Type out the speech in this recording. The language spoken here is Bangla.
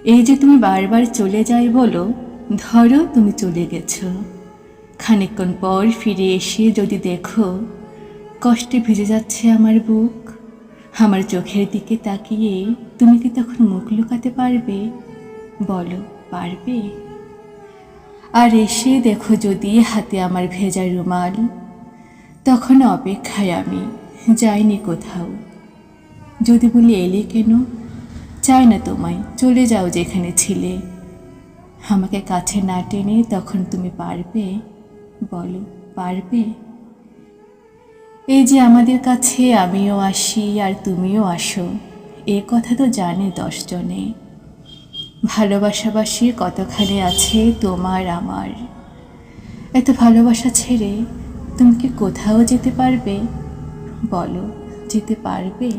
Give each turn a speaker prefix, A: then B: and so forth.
A: এই যে তুমি বারবার চলে যাই বলো, ধরো তুমি চলে গেছো, খানিকক্ষণ পর ফিরে এসে যদি দেখো কষ্টে ভিজে যাচ্ছে আমার বুক, আমার চোখের দিকে তাকিয়ে তুমি কি তখন মুখ লুকাতে পারবে? বলো, পারবে? আর এসে দেখো যদি হাতে আমার ভেজা রুমাল, তখন অপেক্ষায় আমি যাইনি কোথাও। যদি বলি এলে কেন, চাই না তোমায়, চলে যাও যেখানে ছিলে। আমাকে কাছে না টেনে তখন তুমি পারবে? বলো, পারবে? এই যে আমাদের কাছে আমিও আসি আর তুমিও আসো, এ কথা তো জানে 10 জনে। ভালোবাসাবাসি কতখানি আছে তোমার আমার। এত ভালোবাসা ছেড়ে তুমি কি কোথাও যেতে পারবে? বলো, যেতে পারবে?